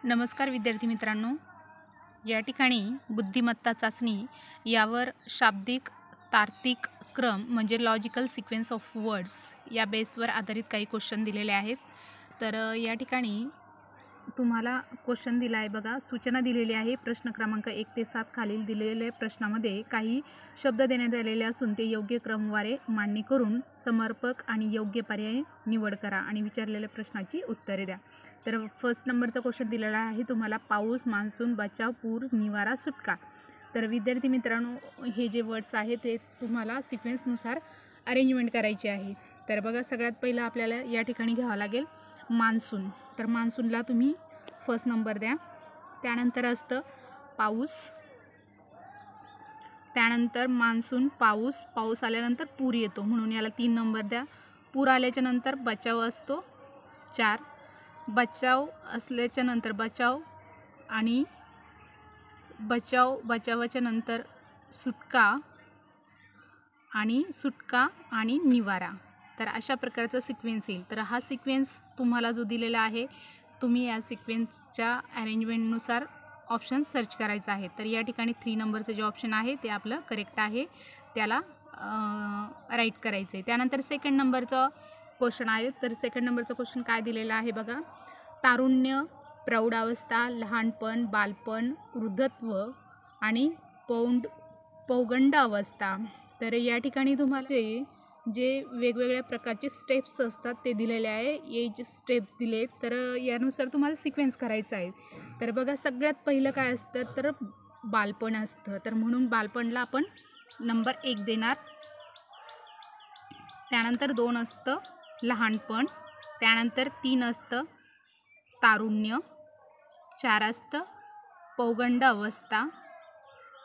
नमस्कार विद्यार्थी मित्रांनो, या ठिकाणी बुद्धिमत्ता चाचणी यावर शाब्दिक तार्किक क्रम म्हणजे लॉजिकल सिक्वेन्स ऑफ वर्ड्स या बेसवर आधारित काही क्वेश्चन दिलेले आहेत. तर या ठिकाणी तुम्हाला क्वेश्चन दिला आहे बघा, सूचना दिलेली आहे. प्रश्न क्रमांक 1 ते 7 खालील दिलेल्या प्रश्नामध्ये काही शब्द देण्यात आलेले असून ते योग्य क्रमवारे मांडणी करून समर्पक आणि योग्य पर्याय निवड करा आणि विचारलेल्या प्रश्नाची उत्तरे द्या. तर फर्स्ट नंबरचा क्वेश्चन दिलेला आहे तुम्हाला, पाऊस, मान्सून, बचाव, पूर, निवारा, सुटका. तर विद्यार्थी मित्रांनो, हे जे वर्ड्स आहेत ते तुम्हाला सिक्वेन्सनुसार अरेंजमेंट करायचे आहे. तर बघा, सगळ्यात पहिलं आपल्याला या ठिकाणी घ्यावं लागेल मान्सून. तर मान्सूनला तुम्ही फर्स्ट नंबर द्या. त्यानंतर असतं पाऊस, त्यानंतर मान्सून, पाऊस, पाऊस आल्यानंतर पूर येतो म्हणून याला 3 नंबर द्या. पूर आल्याच्या नंतर बचाव असतो 4, बचाव असल्याच्या नंतर बचाव आणि बचावाच्या नंतर सुटका आणि निवारा. तर अशा प्रकारचा सिक्वेन्स येईल. तर हा सिक्वेन्स तुम्हाला जो दिलेला आहे, तुम्ही या सिक्वेन्सच्या अरेंजमेंटनुसार ऑप्शन सर्च करायचा आहे. तर या ठिकाणी 3 नंबरचं जे ऑप्शन आहे ते आपलं करेक्ट आहे, त्याला राईट करायचं आहे. त्यानंतर सेकंड नंबरचं क्वेश्चन आहे. तर सेकंड नंबरचं क्वेश्चन काय दिलेलं आहे बघा, तारुण्य, प्रौढावस्था, लहानपण, बालपण, वृद्धत्व आणि पौगंड अवस्था. तर या ठिकाणी तुम्हाला जे वेगवेगळ्या प्रकारचे स्टेप्स असतात ते दिलेले आहे, एज स्टेप्स दिले. तर यानुसार तुम्हाला सिक्वेन्स करायचा आहे. तर बघा, सगळ्यात पहिलं काय असतं तर बालपण असतं. तर म्हणून बालपणला आपण नंबर 1 देणार. त्यानंतर 2 असतं लहानपण, त्यानंतर 3 असतं तारुण्य, 4 असतं पौगंड अवस्था,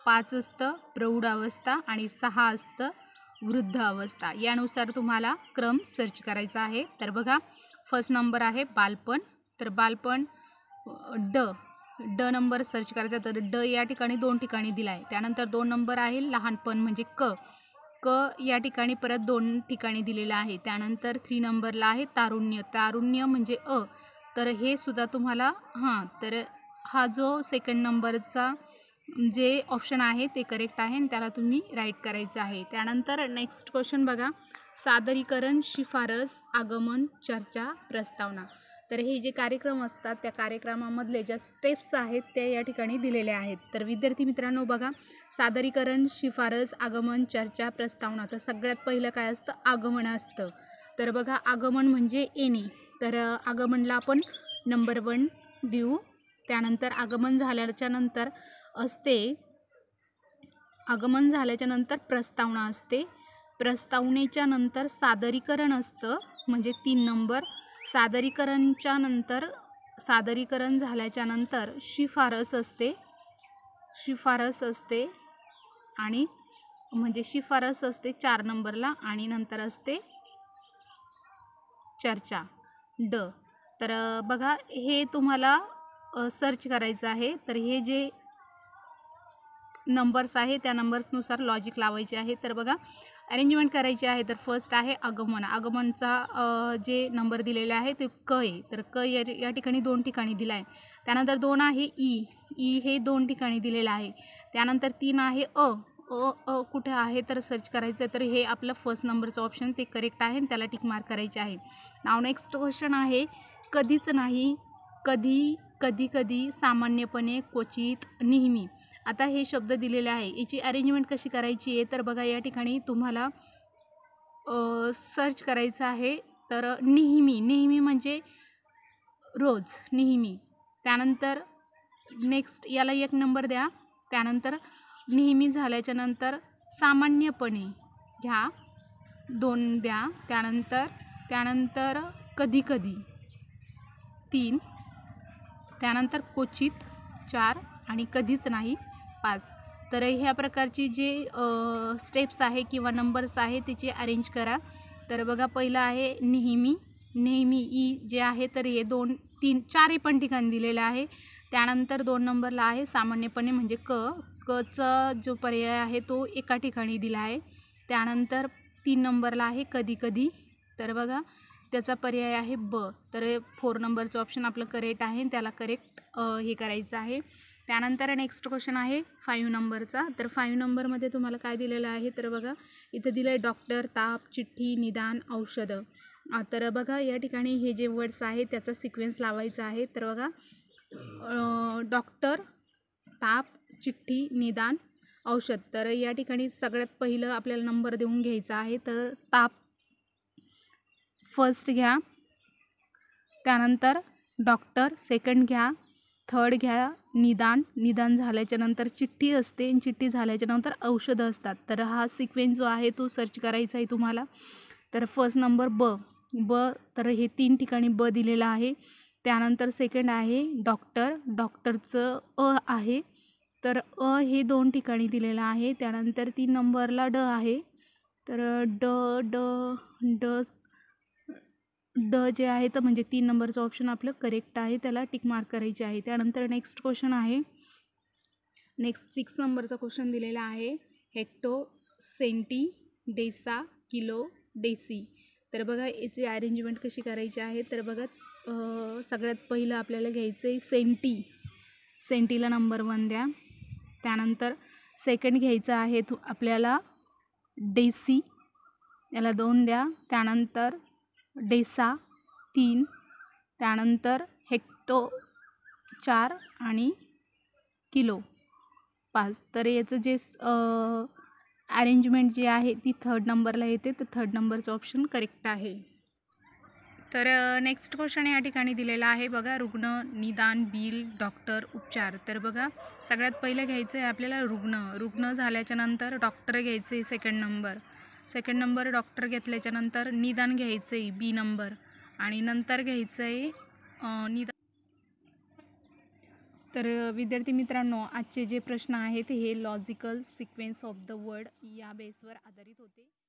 5 असतं प्रौढ अवस्था आणि 6 असतं वृद्ध अवस्था. यानुसार तुम्हाला क्रम सर्च करायचा आहे. तर बघा, फर्स्ट नंबर आहे बालपण. तर बालपण ड नंबर सर्च करायचा. तर ड या ठिकाणी 2 ठिकाणी दिला आहे. त्यानंतर 2 नंबर आहे लहानपण म्हणजे क या ठिकाणी परत 2 ठिकाणी दिलेलं आहे. त्यानंतर 3 नंबरला आहे तारुण्य म्हणजे तर हे सुद्धा तुम्हाला तर हा जो सेकंड नंबरचा जे ऑप्शन आहे ते करेक्ट आहे आणि त्याला तुम्ही राईट करायचं आहे. त्यानंतर नेक्स्ट क्वेश्चन बघा, सादरीकरण, शिफारस, आगमन, चर्चा, प्रस्तावना. तर हे जे कार्यक्रम असतात त्या कार्यक्रमामधले ज्या स्टेप्स आहेत त्या या ठिकाणी दिलेल्या आहेत. तर विद्यार्थी मित्रांनो बघा, सादरीकरण, शिफारस, आगमन, चर्चा, प्रस्तावना. तर सगळ्यात पहिलं काय असतं, आगमन असतं. तर बघा, आगमन म्हणजे येणे. तर आगमनला आपण नंबर 1 देऊ. त्यानंतर आगमन झाल्याच्या नंतर प्रस्तावना असते. प्रस्तावनेच्या नंतर सादरीकरण असतं म्हणजे 3 नंबर. सादरीकरण झाल्याच्या नंतर शिफारस असते आणि म्हणजे शिफारस असते 4 नंबरला आणि नंतर असते चर्चा ड. तर बघा, हे तुम्हाला सर्च करायचं आहे. तर हे जे नंबर्स आहे त्या नंबर्सनुसार लॉजिक लावायचे आहे. तर बघा, अरेंजमेंट करायची आहे. तर फर्स्ट आहे आगमन. आगमनचा जे नंबर दिलेला आहे ते क आहे. तर क या ठिकाणी 2 ठिकाणी दिला आहे. त्यानंतर 2 आहे ई हे 2 ठिकाणी दिलेलं आहे. त्यानंतर 3 आहे कुठे आहे तर सर्च करायचं. तर हे आपलं फर्स्ट नंबरचं ऑप्शन ते करेक्ट आहे आणि त्याला टिक मार्क करायचे आहे. नाव नेक्स्ट क्वेश्चन आहे, कधीच नाही, कधी, सामान्यपणे, क्वचित, नेहमी. आता हे शब्द दिलेले आहे, याची अरेंजमेंट कशी करायची आहे. तर बघा, या ठिकाणी तुम्हाला सर्च करायचं आहे. तर नेहमी म्हणजे रोज, नेहमी. त्यानंतर नेक्स्ट याला 1 नंबर द्या. त्यानंतर नेहमी झाल्याच्या नंतर सामान्यपणे घ्या, 2 द्या. त्यानंतर कधी 3, त्यानंतर क्वचित 4 आणि कधीच नाही 5. तर ह्या प्रकारची जे स्टेप्स आहे किंवा नंबर्स आहे त्याची अरेंज करा. तर बघा, पहिलं आहे नेहमी ई जे आहे तर हे 2, 3, 4 पण ठिकाणी दिलेलं आहे. त्यानंतर 2 नंबरला आहे सामान्यपणे म्हणजे कचा जो पर्याय आहे तो एका ठिकाणी दिला आहे. त्यानंतर 3 नंबरला आहे कधी. तर बघा, त्याचा पर्याय आहे ब. तर 4 नंबरचं ऑप्शन आपलं करेक्ट आहे, त्याला करेक्ट हे करायचं आहे. त्यानंतर नेक्स्ट क्वेश्चन आहे 5 नंबरचा. तर 5 नंबरमध्ये तुम्हाला काय दिलेलं आहे, तर बघा इथं दिलं आहे डॉक्टर, ताप, चिठ्ठी, निदान, औषधं. तर बघा या ठिकाणी हे जे वर्ड्स आहेत त्याचा सिक्वेन्स लावायचा आहे. तर बघा डॉक्टर, ताप, चिठ्ठी, निदान, औषध. तर या ठिकाणी सगळ्यात पहिलं आपल्याला नंबर देऊन घ्यायचा आहे. तर ताप फर्स्ट घ्या, त्यानंतर डॉक्टर सेकंड घ्या, थर्ड घ्या निदान झाल्याच्यानंतर चिठ्ठी असते आणि चिठ्ठी झाल्याच्यानंतर औषधं असतात. तर हा सिक्वेन्स जो आहे तो सर्च करायचा आहे तुम्हाला. तर फर्स्ट नंबर ब. तर हे 3 ठिकाणी ब दिलेलं आहे. त्यानंतर सेकंड आहे डॉक्टरचं अ आहे. तर अ हे 2 ठिकाणी दिलेलं आहे. त्यानंतर 3 नंबरला ड आहे. तर ड जे आहे तर म्हणजे 3 नंबरचं ऑप्शन आपलं करेक्ट आहे, त्याला टिक मार्क करायचे आहे. त्यानंतर नेक्स्ट क्वेश्चन आहे, नेक्स्ट 6 नंबरचा क्वेश्चन दिलेला आहे hecto, senti, Desa, kilo, deci. तर बघा याची अरेंजमेंट कशी करायची आहे. तर बघा सगळ्यात पहिलं आपल्याला घ्यायचं आहे सेंटीला नंबर 1 द्या. त्यानंतर सेकंड घ्यायचं आहे आपल्याला डेसी, याला 2 द्या. त्यानंतर डेसा 3, त्यानंतर हेक्टो 4 आणि किलो 5. तर याचं जे अरेंजमेंट जी आहे ती 3rd नंबरला येते. तर 3rd नंबरचं ऑप्शन करेक्ट आहे. तर नेक्स्ट क्वेश्चन या ठिकाणी दिलेला आहे बघा रुग्ण, निदान, बिल, डॉक्टर, उपचार. तर बघा सगळ्यात पहिलं घ्यायचं आहे आपल्याला रुग्ण झाल्याच्या नंतर डॉक्टर घ्यायचं आहे सेकंड नंबर डॉक्टर घेतल्याच्यानंतर निदान घ्यायचं आहे बी नंबर आणि नंतर घ्यायचं आहे निदान. तर विद्यार्थी मित्रांनो, आजचे जे प्रश्न आहेत हे logical sequence of the word या बेसवर आधारित होते.